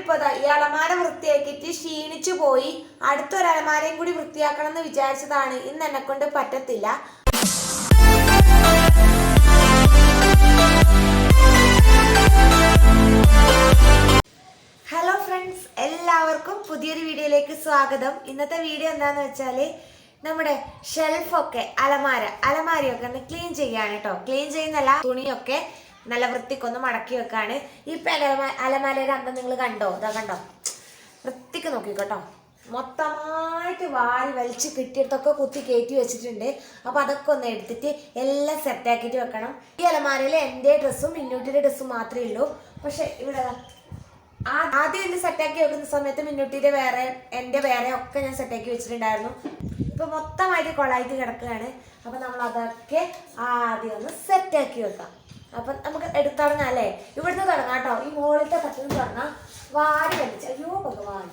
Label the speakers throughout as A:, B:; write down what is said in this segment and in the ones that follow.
A: ഞാനിപ്പോൾ ഈ അലമാര വൃത്തിയാക്കിയിട്ട് ക്ഷീണിച്ചു പോയി. അടുത്തൊരു അലമാരയും കൂടി വൃത്തിയാക്കണം എന്ന് വിചാരിച്ചതാണ്. ഇന്ന് എന്നെ കൊണ്ട് പറ്റത്തില്ല. ഹലോ ഫ്രണ്ട്സ്, എല്ലാവർക്കും പുതിയൊരു വീഡിയോയിലേക്ക് സ്വാഗതം. ഇന്നത്തെ വീഡിയോ എന്താണെന്ന് വെച്ചാൽ നമ്മുടെ ഷെൽഫൊക്കെ അലമാരയൊക്കെ ഒന്ന് ക്ലീൻ ചെയ്യാണ് കേട്ടോ. ക്ലീൻ ചെയ്യുന്നല്ല, തുണിയൊക്കെ നല്ല വൃത്തിക്കൊന്ന് മടക്കി വെക്കാണ്. ഇപ്പം അലമാരയുടെ അന്തം നിങ്ങൾ കണ്ടോ? കണ്ടോ? വൃത്തിക്ക് നോക്കിക്കോട്ടോ. മൊത്തമായിട്ട് വാരി വലിച്ച് കിട്ടിയിടത്തൊക്കെ കുത്തി കയറ്റി വെച്ചിട്ടുണ്ട്. അപ്പോൾ അതൊക്കെ ഒന്ന് എടുത്തിട്ട് എല്ലാം സെറ്റാക്കിയിട്ട് വെക്കണം. ഈ അലമാരയിൽ എൻ്റെ ഡ്രസ്സും മിന്നൂട്ടിയുടെ ഡ്രസ്സും മാത്രമേ ഉള്ളൂ. പക്ഷെ ഇവിടെ ആദ്യം ഇത് സെറ്റാക്കി വെക്കുന്ന സമയത്ത് മിന്നൂട്ടിയുടെ വേറെ എൻ്റെ വേറെ ഒക്കെ ഞാൻ സെറ്റാക്കി വെച്ചിട്ടുണ്ടായിരുന്നു. ഇപ്പൊ മൊത്തമായിട്ട് കൊളായിട്ട് കിടക്കുകയാണ്. അപ്പൊ നമ്മൾ അതൊക്കെ ആദ്യം ഒന്ന് സെറ്റാക്കി വെക്കാം. അപ്പം നമുക്ക് തുടങ്ങാം അല്ലേ? ഇവിടുന്ന് തുടങ്ങാം കേട്ടോ. ഈ മുകളിലത്തെ തട്ടിന്ന് തുടങ്ങാം. വാരി വലിച്ച്, അയ്യോ ഭഗവാൻ,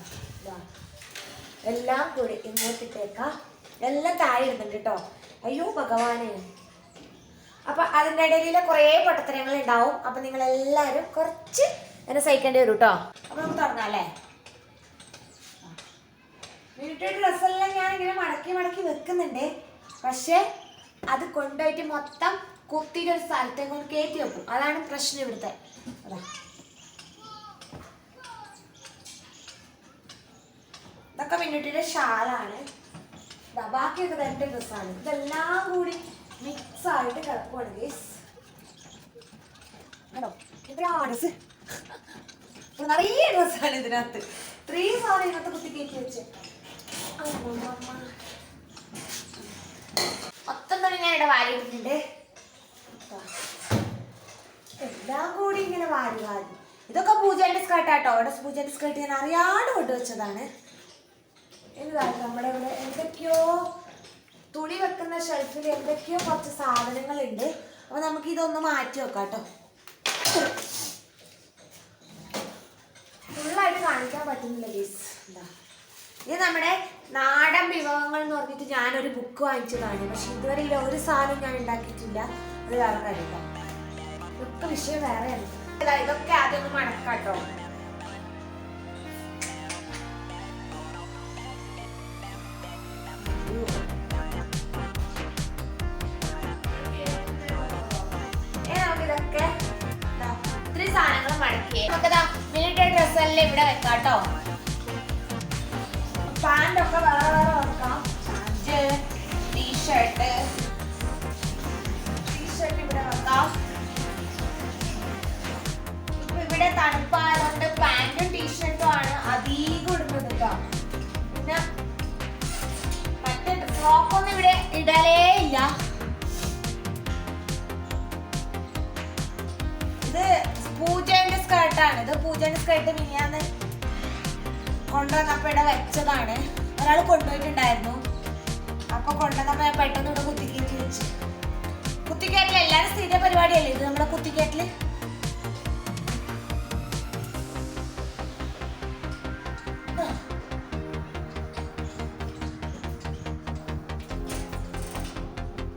A: എല്ലാം കൂടി ഇങ്ങോട്ടിട്ടേക്കാം. എല്ലാം താഴെ ഇടുന്നുണ്ട് കേട്ടോ. അയ്യോ ഭഗവാനെ. അപ്പൊ അതിൻ്റെ ഇടയിലെ കുറേ പൊട്ടത്തരങ്ങൾ ഉണ്ടാവും. അപ്പൊ നിങ്ങൾ എല്ലാവരും കുറച്ച് എന്നെ സഹിക്കേണ്ടി വരും കേട്ടോ. അപ്പൊ നമുക്ക് തുടങ്ങാം അല്ലേ? മിനിറ്റ് ഡ്രസ്സെല്ലാം ഞാൻ ഇങ്ങനെ മടക്കി വെക്കുന്നുണ്ട്. പക്ഷെ അത് കൊണ്ടുപോയിട്ട് മൊത്തം കുത്തിയുടെ ഒരു സ്ഥലത്തേക്ക് കൊണ്ട് കയറ്റി വെക്കും. അതാണ് പ്രശ്നം ഇവിടുത്തെ. അതാ, ഇതൊക്കെ മിനിറ്റിന്റെ ഷാളാണ്. ബാക്കിയൊക്കെ എൻ്റെ ഡ്രസ്സാണ്. ഇതെല്ലാം കൂടി മിക്സ് ആയിട്ട് കിടക്കുവാണ് ഗൈസ്. കേട്ടോ, ഡ്രസ് നിറയെ ഡ്രസ്സാണ് ഇതിനകത്ത്. ഇത്രയും സാധനം ഇതിനകത്ത് കുത്തി കയറ്റി വെച്ച് മൊത്തം തന്നെ ഞാൻ ഇവിടെ വാരി ഇട്ടിട്ടുണ്ട്. എല്ലാം കൂടി ഇങ്ങനെ വാരി. ഇതൊക്കെ പൂജേന്റെ സ്കേർട്ടാട്ടോ. ഇവിടെ പൂജേന്റെ സ്കേർട്ട് ഞാൻ അറിയാണ്ട് കൊണ്ടുവച്ചതാണ്. എന്താണ് നമ്മുടെ ഇവിടെ എന്തൊക്കെയോ തുണി വെക്കുന്ന ഷെൽഫിൽ എന്തൊക്കെയോ കുറച്ച് സാധനങ്ങളുണ്ട്. അപ്പൊ നമുക്ക് ഇതൊന്ന് മാറ്റി വെക്കാം കേട്ടോ. ഫുള്ളായിട്ട് കാണിക്കാൻ പറ്റുന്നില്ല ഗീസ്. എന്താ ഇത് നമ്മുടെ നാടൻ വിഭവങ്ങൾ എന്ന് പറഞ്ഞിട്ട് ഞാനൊരു ബുക്ക് വാങ്ങിച്ചതാണ്. പക്ഷെ ഇതുവരെ ഒരു സാധനം ഞാൻ ഉണ്ടാക്കിയിട്ടില്ല. അത് വേറെ കഴിക്കാം. ഇതൊക്കെ വിഷയം വേറെയാണ്. ഇതൊക്കെ ആദ്യം ഒന്ന് മടക്കാട്ടോ. നമുക്കിതൊക്കെ ഇത്രയും സാധനങ്ങൾ മടക്കി നമുക്കിതാ മിനിറ്റ് ഡ്രസ്സെല്ലാം ഇവിടെ വെക്കാട്ടോ. പാൻ്റൊക്കെ വേറെ വെക്കാം. പാൻറ്, ടീഷർട്ട് ഇവിടെ വെക്കാം. ഇപ്പൊ ഇവിടെ തണുപ്പായതുകൊണ്ട് പാൻറ്റും ടീഷർട്ടും ആണ് അധികം ഇടുന്നത് കേട്ടോ. പിന്നെ മറ്റേ ഫ്രോക്കൊന്നും ഇവിടെ ഇടലേ ഇല്ല. ഇത് പൂജേന്റെ സ്കേർട്ടാണ്. ഇത് പൂജേന്റെ സ്കേർട്ട് മിനിയാന്ന് കൊണ്ടുവന്നപ്പോ ഇവിടെ വെച്ചതാണ്. ഒരാൾ കൊണ്ടുപോയിട്ടുണ്ടായിരുന്നു. അപ്പൊ കൊണ്ടുവന്നപ്പോ ഞാൻ പെട്ടെന്ന് ഇവിടെ കുത്തിക്കയറ്റി വെച്ചു. കുത്തിക്കയറ്റിൽ എല്ലാരും സ്ഥിര പരിപാടിയല്ലേ ഇത് നമ്മളെ കുത്തിക്കയറ്റില്.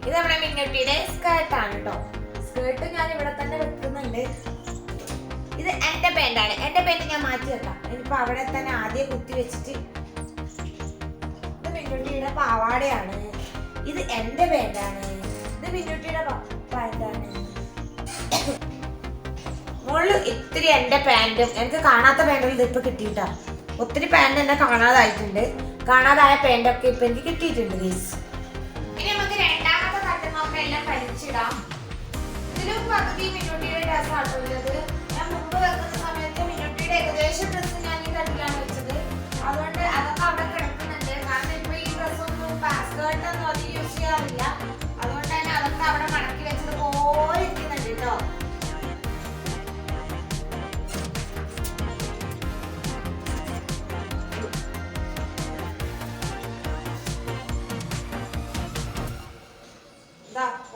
A: ഇത് നമ്മുടെ മിന്നൂട്ടിയുടെ സ്കേർട്ടാണ് കേട്ടോ. സ്കേർട്ട് ഞാൻ ഇവിടെ തന്നെ വെക്കുന്നുണ്ട്. ഇത് എന്റെ പാൻ്റാണ്. എന്റെ പാൻ്റ് ഞാൻ മാറ്റി വെക്കാം. ഇനിയിപ്പോ അവിടെ തന്നെ ആദ്യം കുത്തി വെച്ചിട്ട്. ഇത് മിന്നൂട്ടിയുടെ പാവാടയാണ്. ഇത് എന്റെ പാൻ്റാണ്. ഇത് മിന്നൂട്ടിയുടെ പാൻ്റാണ്. മുകളിൽ ഇത്തിരി എന്റെ പാൻറ്റും എനിക്ക് കാണാത്ത പാൻറ്റുകൾ ഇത് ഇപ്പൊ കിട്ടിയിട്ടാ. ഒത്തിരി പാൻറ് എന്നെ കാണാതായിട്ടുണ്ട്. കാണാതായ പാൻറ്റൊക്കെ ഇപ്പൊ എനിക്ക് കിട്ടിയിട്ടുണ്ട് ഗൈസ്. ഇനി നമുക്ക് രണ്ടാമത്തെ തട്ടുന്നൊക്കെ എല്ലാം വലിച്ചിടാം. ഇതിലും പകുതി മിന്നൂട്ടിയുടെ ഡ്രസ്സാണ് ഉള്ളത്. ഞാൻ മുമ്പ് വെക്കുന്ന സമയത്ത് മിന്നൂട്ടിയുടെ ഏകദേശം ഡ്രസ്സ് ഞാൻ ഈ തട്ടിലാണ് വെച്ചത്. അതുകൊണ്ട് അതൊക്കെ അവിടെ കിടക്കുന്നുണ്ട്. കാരണം ഇപ്പൊ ഈ ഡ്രസ്സൊന്നും സ്കേർട്ടൊന്നും അധികം യൂസ് ചെയ്യാറില്ല. അതുകൊണ്ട് തന്നെ അതൊക്കെ അവിടെ മടക്കി വെച്ചത് പോലെ ഇരിക്കുന്നുണ്ട് കേട്ടോ.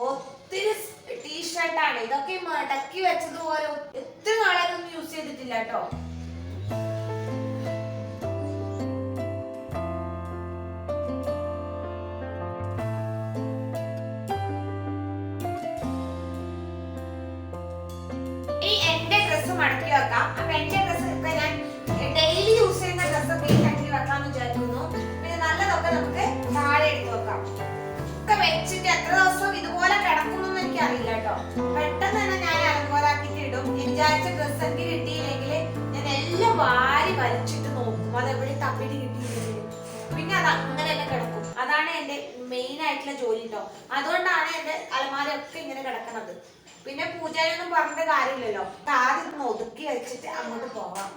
A: ഒത്തിരി ടീഷർട്ടാണ്. ഇതൊക്കെ മടക്കി വെച്ചതുപോലെ എത്ര നാളായിട്ടൊന്നും യൂസ് ചെയ്തിട്ടില്ല കേട്ടോ. ഈ എന്റെ ഡ്രസ്സ് മടക്കി വെക്കാം. അപ്പൊ എന്റെ ഡ്രസ്സ് ഒക്കെ ഞാൻ പെട്ടെന്ന് തന്നെ ഞാൻ അലങ്കോലാക്കിട്ട് ഇടും. വിചാരിച്ച ഡ്രസ്സ് എനിക്ക് കിട്ടിയില്ലെങ്കിൽ ഞാൻ എല്ലാം വാരി വലിച്ചിട്ട് നോക്കും അതെവിടെ തപ്പിട്ട് കിട്ടിയില്ലെങ്കിൽ. പിന്നെ അത് അങ്ങനെ തന്നെ കിടക്കും. അതാണ് എന്റെ മെയിൻ ആയിട്ടുള്ള ജോലി കേട്ടോ. അതുകൊണ്ടാണ് എന്റെ അലമാരയൊക്കെ ഇങ്ങനെ കിടക്കുന്നത്. പിന്നെ പൂജയൊന്നും പറഞ്ഞിട്ട് കാര്യമില്ലല്ലോ. ആദ്യം ഒതുക്കി വെച്ചിട്ട് അങ്ങോട്ട് പോവാം.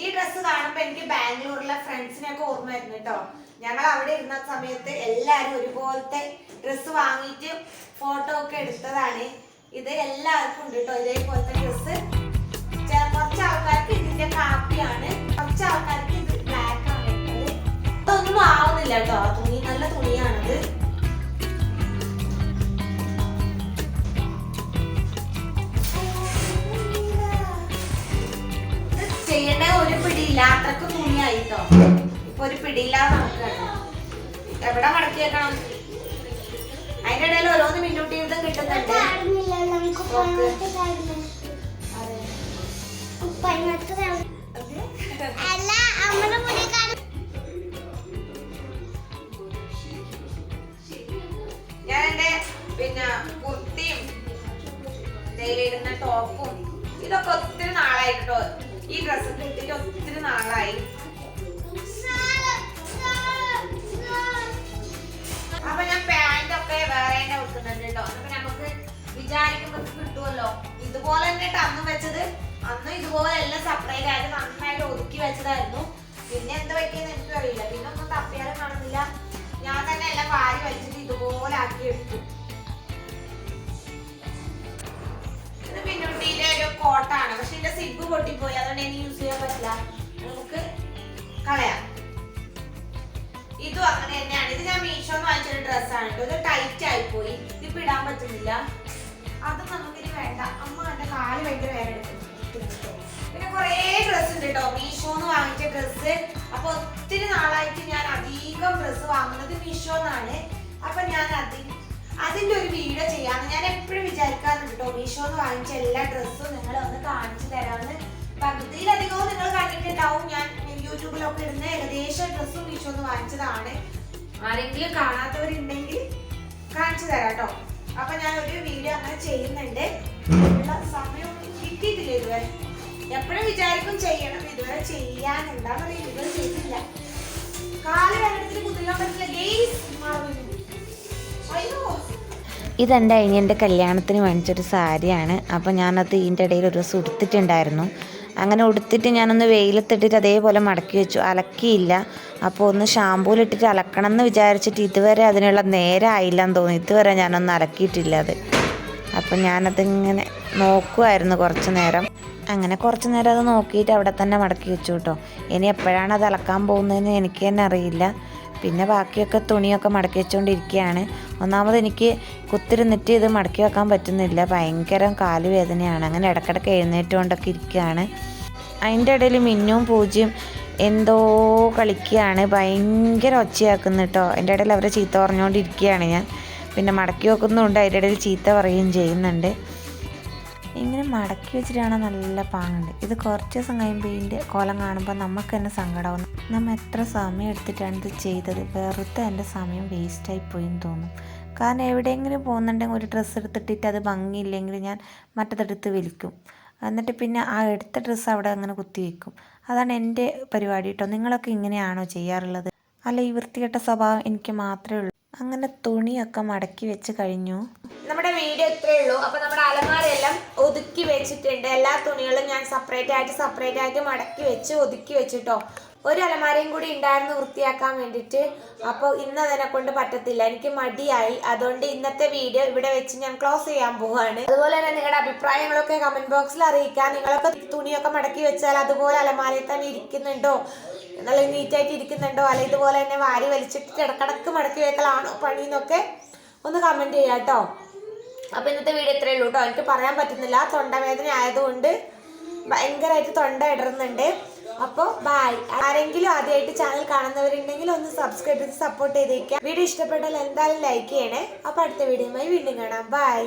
A: ഈ ഡ്രസ്സ് കാണുമ്പോ എനിക്ക് ബാംഗ്ലൂരിലെ ഫ്രണ്ട്സിനെയൊക്കെ ഓർമ്മ വരുന്നു കേട്ടോ. ഞങ്ങൾ അവിടെ ഇരുന്ന സമയത്ത് എല്ലാരും ഒരുപോലത്തെ ഡ്രസ്സ് വാങ്ങിയിട്ട് ഫോട്ടോ ഒക്കെ എടുത്തതാണ്. ഇത് എല്ലാവർക്കും ഉണ്ട് കേട്ടോ ഇതേപോലത്തെ ഡ്രസ്സ്. കുറച്ച് ആൾക്കാർക്ക് ഇതിന്റെ കാപ്പിയാണ്, കുറച്ച് ആൾക്കാർക്ക് ഇത് ബ്ലാക്ക് ആണ് ഇട്ടത്. അതൊന്നും ആവുന്നില്ല കേട്ടോ. ആ തുണി നല്ല തുണിയാണത്. ചെയ്യേണ്ട ഒരു പിടിയില്ല, അത്രക്ക് തുണിയായിട്ടോ. ഇപ്പൊ ഒരു പിടിയില്ലാതെ നടക്കാണ്. എവിടെ മടക്കി വെക്കണം? അതിന്റെ ഇടയിൽ ഓരോന്ന് മിന്നൂട്ടി യുദ്ധം കിട്ടുന്നുണ്ട്. ഞാൻ എന്റെ പിന്നെ കുർത്തിയും ഇടുന്ന ടോപ്പും ഇതൊക്കെ ഒത്തിരി നാളായിട്ടോ. ഈ ഡ്രസ്സ് കിട്ടിട്ട് ഒത്തിരി നാളായി. അപ്പൊ ഞാൻ പാന്റ് ഒക്കെ വേറെ തന്നെ വെക്കുന്നുണ്ട് കേട്ടോ. അപ്പൊ നമുക്ക് വിചാരിക്കുമ്പോ കിട്ടുമല്ലോ. ഇതുപോലെ തന്നെ അന്ന് വെച്ചത്, അന്ന് ഇതുപോലെ എല്ലാം സെപ്പറേറ്റ് ആയിട്ട് നന്നായിട്ട് ഒതുക്കി വെച്ചതായിരുന്നു. പിന്നെ എന്താ പറ്റിയെന്ന് എനിക്കും അറിയില്ല. പിന്നെ ഒന്നും തപ്പിയാലും കാണുന്നില്ല. ഞാൻ തന്നെ എല്ലാം വാരി വലിച്ചിട്ട് ഇതുപോലെ ആക്കി എടുത്തു. ഇത് പിന്നൂട്ടിയിലെ ഒരു കോട്ടാണ്. പക്ഷെ ഇതിന്റെ സിബ് പൊട്ടിപ്പോയി, അതുകൊണ്ട് എനിക്ക് യൂസ് ചെയ്യാൻ പറ്റില്ല. നമുക്ക് കളയാം. ഇതും അങ്ങനെ തന്നെയാണ്. ഇത് ഞാൻ മീഷോന്ന് വാങ്ങിച്ചൊരു ഡ്രസ്സാണ് കേട്ടോ. ഇത് ടൈറ്റ് ആയിപ്പോയി, ഇതിപ്പോ ഇടാൻ പറ്റുന്നില്ല. അത് നമുക്കിനി വേണ്ട. അമ്മ എന്റെ കാല് ഭയങ്കര വേറെ എടുക്കുന്നു. പിന്നെ കുറേ ഡ്രസ്സ് ഉണ്ട് കേട്ടോ, മീഷോന്ന് വാങ്ങിച്ച ഡ്രസ്സ്. അപ്പൊ ഒത്തിരി നാളായിട്ട് ഞാൻ അധികം ഡ്രസ്സ് വാങ്ങുന്നത് മീഷോന്നാണ്. അപ്പൊ ഞാൻ അതിന്റെ ഒരു വീഡിയോ ചെയ്യാന്ന് ഞാൻ എപ്പോഴും വിചാരിക്കാറുണ്ട് കേട്ടോ. മീഷോന്ന് വാങ്ങിച്ച എല്ലാ ഡ്രസ്സും നിങ്ങളെ ഒന്ന് കാണിച്ചു തരാമെന്ന്. പകുതിയിലധികവും നിങ്ങൾ കണ്ടിട്ടുണ്ടാവും. ഞാൻ യൂട്യൂബിലൊക്കെ ഇടുന്ന ഏകദേശം ഡ്രസ്സും മീഷോന്ന് വാങ്ങിച്ചതാണ്. ആരെങ്കിലും കാണാത്തവരുണ്ടെങ്കിൽ കാണിച്ചു തരാം കേട്ടോ. അപ്പൊ ഞാൻ ഒരു വീഡിയോ അങ്ങനെ ചെയ്യുന്നുണ്ട്. സമയം കിട്ടിയിട്ടില്ല ഇതുവരെ. എപ്പോഴും വിചാരിക്കും ചെയ്യണം, ഇതുവരെ ചെയ്യാൻ എന്താന്ന് പറയുക ഇതുവരെ ചെയ്തില്ല. കാല് വേണ്ടത്തിൽ കുതിരാൻ പറ്റില്ല ഗെയ്സ്. അയ്യോ,
B: ഇതെൻ്റെ അനിയൻ്റെ കല്യാണത്തിന് മേടിച്ചൊരു സാരിയാണ്. അപ്പോൾ ഞാനത് ഇതിൻ്റെ ഇടയിൽ ഒരു ദിവസം ഉടുത്തിട്ടുണ്ടായിരുന്നു. അങ്ങനെ ഉടുത്തിട്ട് ഞാനൊന്ന് വെയിലത്തിട്ടിട്ട് അതേപോലെ മടക്കി വെച്ചു, അലക്കിയില്ല. അപ്പോൾ ഒന്ന് ഷാമ്പൂലിട്ടിട്ട് അലക്കണം എന്ന് വിചാരിച്ചിട്ട് ഇതുവരെ അതിനുള്ള നേരം ആയില്ലെന്ന് തോന്നി. ഇതുവരെ ഞാനൊന്ന് അലക്കിയിട്ടില്ല അത്. അപ്പം ഞാനതിങ്ങനെ നോക്കുമായിരുന്നു കുറച്ച് നേരം. അങ്ങനെ കുറച്ച് നേരം അത് നോക്കിയിട്ട് അവിടെ തന്നെ മടക്കി വെച്ചു കേട്ടോ. ഇനി എപ്പോഴാണ് അത് അലക്കാൻ പോകുന്നതെന്ന് എനിക്ക് തന്നെ അറിയില്ല. പിന്നെ ബാക്കിയൊക്കെ തുണിയൊക്കെ മടക്കി വെച്ചുകൊണ്ടിരിക്കുകയാണ്. ഒന്നാമത് എനിക്ക് കുത്തിരുന്നിട്ട് ഇത് മടക്കി വെക്കാൻ പറ്റുന്നില്ല, ഭയങ്കര കാലുവേദനയാണ്. അങ്ങനെ ഇടയ്ക്കിടയ്ക്ക് എഴുന്നേറ്റുകൊണ്ടൊക്കെ ഇരിക്കുകയാണ്. അതിൻ്റെ ഇടയിൽ മിന്നും പൂജയും എന്തോ കളിക്കുകയാണ്, ഭയങ്കര ഒച്ചയാക്കുന്നു കേട്ടോ. അതിൻ്റെ ഇടയിൽ അവരെ ചീത്ത പറഞ്ഞുകൊണ്ടിരിക്കുകയാണ് ഞാൻ. പിന്നെ മടക്കി വെക്കുന്നുണ്ട്, അതിൻ്റെ ഇടയിൽ ചീത്ത പറയുകയും ചെയ്യുന്നുണ്ട്. ഇങ്ങനെ മടക്കി വെച്ചിട്ടാണ് നല്ല പാങ്ങുണ്ട്. ഇത് കുറച്ച് ദിവസം കഴിയുമ്പോൾ ഇതിൻ്റെ കോലം കാണുമ്പോൾ നമുക്ക് തന്നെ സങ്കടമാവും. നമ്മൾ എത്ര സമയം എടുത്തിട്ടാണ് ഇത് ചെയ്തത്, വെറുതെ എൻ്റെ സമയം വേസ്റ്റായി പോയിന്ന് തോന്നും. കാരണം എവിടെയെങ്കിലും പോകുന്നുണ്ടെങ്കിൽ ഒരു ഡ്രസ്സ് എടുത്തിട്ടിട്ട് അത് ഭംഗിയില്ലെങ്കിൽ ഞാൻ മറ്റതെടുത്ത് വലിക്കും. എന്നിട്ട് പിന്നെ ആ എടുത്ത ഡ്രസ്സ് അവിടെ അങ്ങനെ കുത്തി വയ്ക്കും. അതാണ് എൻ്റെ പരിപാടി കേട്ടോ. നിങ്ങളൊക്കെ ഇങ്ങനെയാണോ ചെയ്യാറുള്ളത്? അല്ല, ഈ വൃത്തികെട്ട സ്വഭാവം എനിക്ക് മാത്രമേ ഉള്ളൂ. അങ്ങനെ തുണിയൊക്കെ മടക്കി വെച്ച് കഴിഞ്ഞു.
A: നമ്മുടെ വീഡിയോ ഇത്രയേ ഉള്ളൂ. അപ്പൊ നമ്മുടെ അലമാരയെല്ലാം ഒതുക്കി വെച്ചിട്ടുണ്ട്. എല്ലാ തുണികളും ഞാൻ സെപ്പറേറ്റ് ആയിട്ട് മടക്കി വെച്ച് ഒതുക്കി വെച്ചിട്ടോ. ഒരു അലമാരയും കൂടി ഉണ്ടായിരുന്നു വൃത്തിയാക്കാൻ വേണ്ടിയിട്ട്. അപ്പോൾ ഇന്ന് അതിനെ കൊണ്ട് പറ്റത്തില്ല, എനിക്ക് മടിയായി. അതുകൊണ്ട് ഇന്നത്തെ വീഡിയോ ഇവിടെ വെച്ച് ഞാൻ ക്ലോസ് ചെയ്യാൻ പോവാണ്. അതുപോലെ തന്നെ നിങ്ങളുടെ അഭിപ്രായങ്ങളൊക്കെ കമന്റ് ബോക്സിൽ അറിയിക്കാം. നിങ്ങളൊക്കെ തുണിയൊക്കെ മടക്കി വെച്ചാൽ അതുപോലെ അലമാരയിൽ തന്നെ ഇരിക്കുന്നുണ്ടോ, നല്ല നീറ്റായിട്ട് ഇരിക്കുന്നുണ്ടോ, അല്ല ഇതുപോലെ തന്നെ വാരി വലിച്ചിട്ട് ഇടക്കിടക്ക് മടക്കി വെക്കലാണോ പണിന്നൊക്കെ ഒന്ന് കമന്റ് ചെയ്യാം കേട്ടോ. അപ്പൊ ഇന്നത്തെ വീഡിയോ ഇത്രയേ ഉള്ളൂ കേട്ടോ. എനിക്ക് പറയാൻ പറ്റുന്നില്ല, തൊണ്ടവേദന ആയതുകൊണ്ട് ഭയങ്കരമായിട്ട് തൊണ്ട ഇടറുന്നുണ്ട്. അപ്പോൾ ബൈ. ആരെങ്കിലും ആദ്യമായിട്ട് ചാനൽ കാണുന്നവരുണ്ടെങ്കിൽ ഒന്ന് സബ്സ്ക്രൈബ് ചെയ്ത് സപ്പോർട്ട് ചെയ്തേക്കാം. വീഡിയോ ഇഷ്ടപ്പെട്ടാൽ എന്തായാലും ലൈക്ക് ചെയ്യണേ. അപ്പോൾ അടുത്ത വീഡിയോയുമായി വീണ്ടും കാണാം. ബൈ.